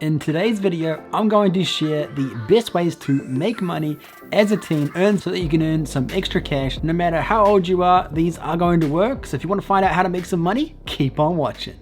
In today's video, I'm going to share the best ways to make money as a teen, so that you can earn some extra cash. No matter how old you are, these are going to work. So if you want to find out how to make some money, keep on watching.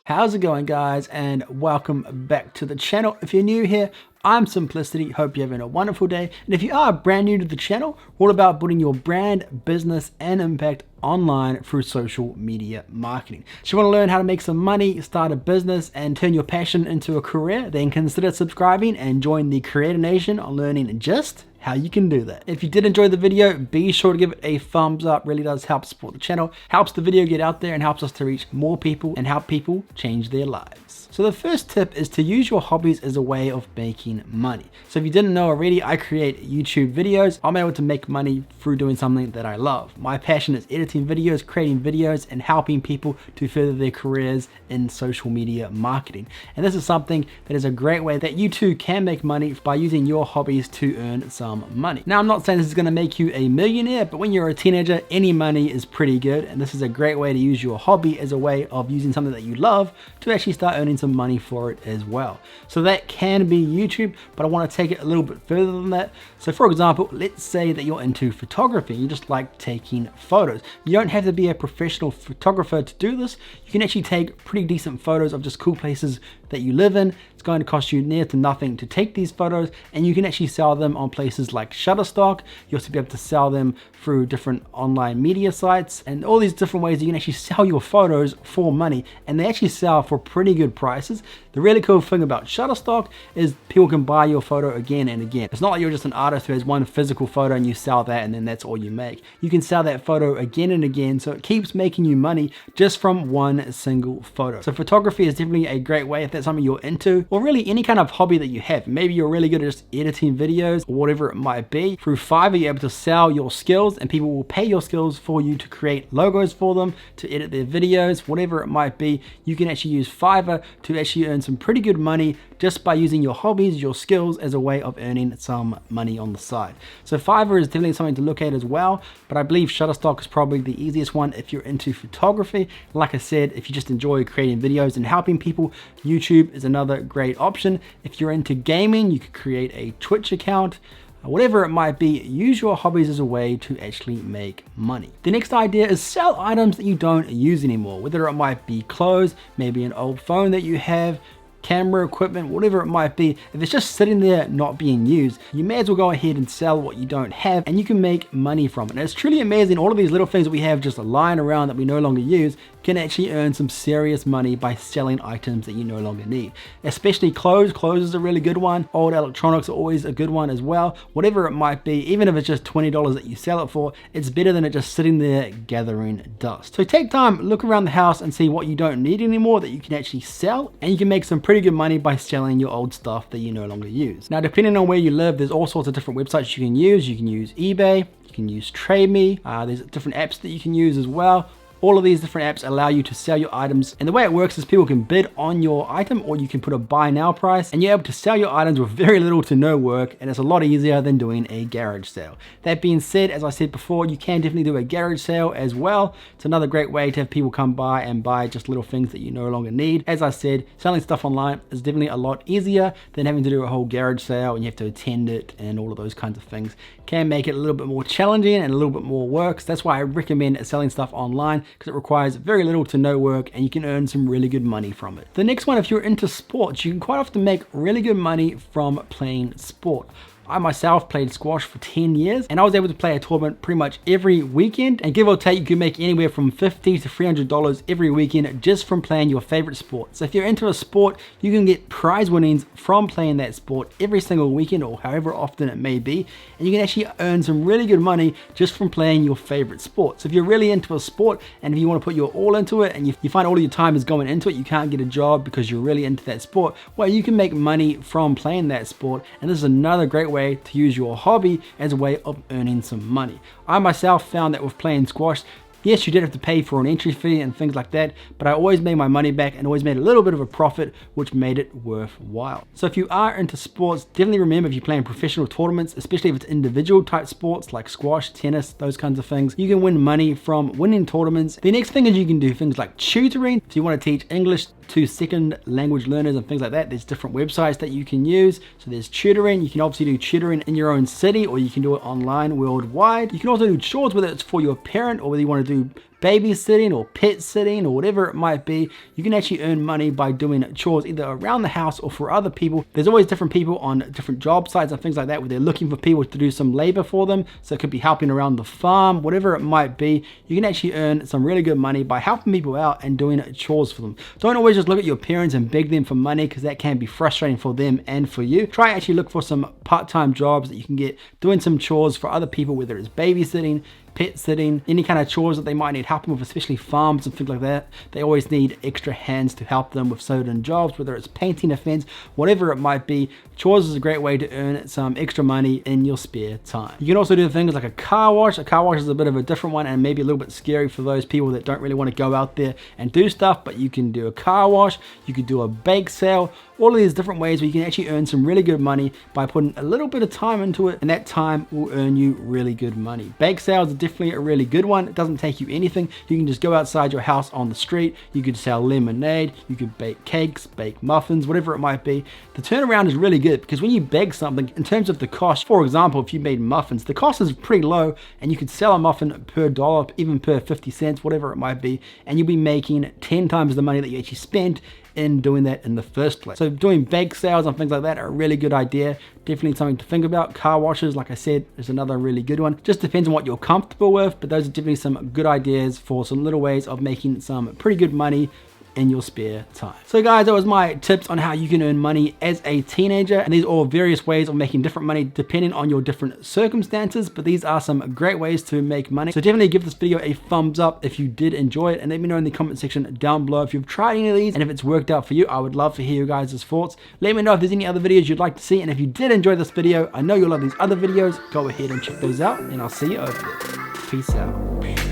How's it going, guys, and welcome back to the channel. If you're new here, I'm Simplicity. Hope you're having a wonderful day. And if you are brand new to the channel, we're all about building your brand, business, and impact online through social media marketing. So you want to learn how to make some money, start a business, and turn your passion into a career? Then consider subscribing and join the Creator Nation on learning just how you can do that. If you did enjoy the video, be sure to give it a thumbs up. Really does help support the channel, helps the video get out there, and helps us to reach more people and help people change their lives. So the first tip is to use your hobbies as a way of making money. So if you didn't know already, I create YouTube videos. I'm able to make money through doing something that I love. My passion is editing videos, creating videos, and helping people to further their careers in social media marketing. And this is something that is a great way that you too can make money by using your hobbies to earn some money. Now, I'm not saying this is going to make you a millionaire, but when you're a teenager, any money is pretty good. And this is a great way to use your hobby as a way of using something that you love to actually start earning some money for it as well. So that can be YouTube, but I want to take it a little bit further than that. So for example, let's say that you're into photography. You just like taking photos. You don't have to be a professional photographer to do this. You can actually take pretty decent photos of just cool places that you live in. It's going to cost you near to nothing to take these photos, and you can actually sell them on places like Shutterstock. You'll also be able to sell them through different online media sites and all these different ways that you can actually sell your photos for money, and they actually sell for pretty good prices. The really cool thing about Shutterstock is people can buy your photo again and again. It's not like you're just an artist who has one physical photo and you sell that and then that's all you make. You can sell that photo again and again, so it keeps making you money just from one single photo. So photography is definitely a great way if that's something you're into, or really any kind of hobby that you have. Maybe you're really good at just editing videos or whatever it might be. Through Fiverr, you're able to sell your skills and people will pay your skills for you to create logos for them, to edit their videos, whatever it might be. You can actually use Fiverr to actually earn some pretty good money just by using your hobbies, your skills as a way of earning some money on the side. So Fiverr is definitely something to look at as well, but I believe Shutterstock is probably the easiest one if you're into photography. Like I said, if you just enjoy creating videos and helping people, YouTube is another great option. If you're into gaming, you could create a Twitch account. Whatever it might be, use your hobbies as a way to actually make money. The next idea is sell items that you don't use anymore, whether it might be clothes, maybe an old phone that you have, camera equipment, whatever it might be. If it's just sitting there not being used, you may as well go ahead and sell what you don't have, and you can make money from it. And it's truly amazing, all of these little things that we have just lying around that we no longer use can actually earn some serious money by selling items that you no longer need. Especially clothes. Clothes is a really good one. Old electronics are always a good one as well. Whatever it might be, even if it's just $20 that you sell it for, it's better than it just sitting there gathering dust. So take time, look around the house and see what you don't need anymore that you can actually sell, and you can make some pretty good money by selling your old stuff that you no longer use. Now, depending on where you live, there's all sorts of different websites you can use. You can use eBay, you can use TradeMe, there's different apps that you can use as well. All of these different apps allow you to sell your items, and the way it works is people can bid on your item, or you can put a buy now price, and you're able to sell your items with very little to no work, and it's a lot easier than doing a garage sale. That being said, as I said before, you can definitely do a garage sale as well. It's another great way to have people come by and buy just little things that you no longer need. As I said, selling stuff online is definitely a lot easier than having to do a whole garage sale and you have to attend it, and all of those kinds of things can make it a little bit more challenging and a little bit more work. So that's why I recommend selling stuff online, because it requires very little to no work and you can earn some really good money from it. The next one, if you're into sports, you can quite often make really good money from playing sport. I myself played squash for 10 years, and I was able to play a tournament pretty much every weekend, and give or take, you can make anywhere from $50 to $300 every weekend just from playing your favorite sport. So if you're into a sport, you can get prize winnings from playing that sport every single weekend, or however often it may be, and you can actually earn some really good money just from playing your favorite sport. So if you're really into a sport and if you want to put your all into it, and you find all of your time is going into it, you can't get a job because you're really into that sport, well, you can make money from playing that sport, and this is another great way to use your hobby as a way of earning some money. I myself found that with playing squash, Yes, you did have to pay for an entry fee and things like that, but I always made my money back and always made a little bit of a profit, which made it worthwhile. So if you are into sports, definitely remember, if you're playing professional tournaments, especially if it's individual type sports like squash, tennis, those kinds of things, you can win money from winning tournaments. The next thing is you can do things like tutoring. If you want to teach English to second language learners and things like that, there's different websites that you can use. So there's tutoring. You can obviously do tutoring in your own city, or you can do it online worldwide. You can also do chores, whether it's for your parent or whether you want to do babysitting or pet sitting or whatever it might be. You can actually earn money by doing chores either around the house or for other people. There's always different people on different job sites and things like that where they're looking for people to do some labor for them. So it could be helping around the farm, whatever it might be. You can actually earn some really good money by helping people out and doing chores for them. Don't always just look at your parents and beg them for money, because that can be frustrating for them and for you. Try actually look for some part-time jobs that you can get doing some chores for other people, whether it's babysitting, pet sitting, any kind of chores that they might need help with, especially farms and things like that. They always need extra hands to help them with certain jobs, whether it's painting a fence, whatever it might be. Chores is a great way to earn some extra money in your spare time. You can also do things like a car wash. A car wash is a bit of a different one and maybe a little bit scary for those people that don't really want to go out there and do stuff, but you can do a car wash, you could do a bake sale, all of these different ways where you can actually earn some really good money by putting a little bit of time into it, and that time will earn you really good money. Bake sales are definitely a really good one. It doesn't take you anything. You can just go outside your house on the street. You could sell lemonade, you could bake cakes, bake muffins, whatever it might be. The turnaround is really good because when you bake something, in terms of the cost, for example, if you made muffins, the cost is pretty low and you could sell a muffin per dollar, even per 50 cents, whatever it might be, and you'll be making 10 times the money that you actually spent in doing that in the first place. So doing bake sales and things like that are a really good idea. Definitely something to think about. Car washes, like I said, is another really good one. Just depends on what you're comfortable with, but those are definitely some good ideas for some little ways of making some pretty good money in your spare time. So guys, that was my tips on how you can earn money as a teenager, and these are all various ways of making different money depending on your different circumstances, but these are some great ways to make money. So definitely give this video a thumbs up if you did enjoy it, and let me know in the comment section down below if you've tried any of these and if it's worked out for you. I would love to hear you guys' thoughts. Let me know if there's any other videos you'd like to see, and if you did enjoy this video, I know you'll love these other videos. Go ahead and check those out, and I'll see you over there. Peace out.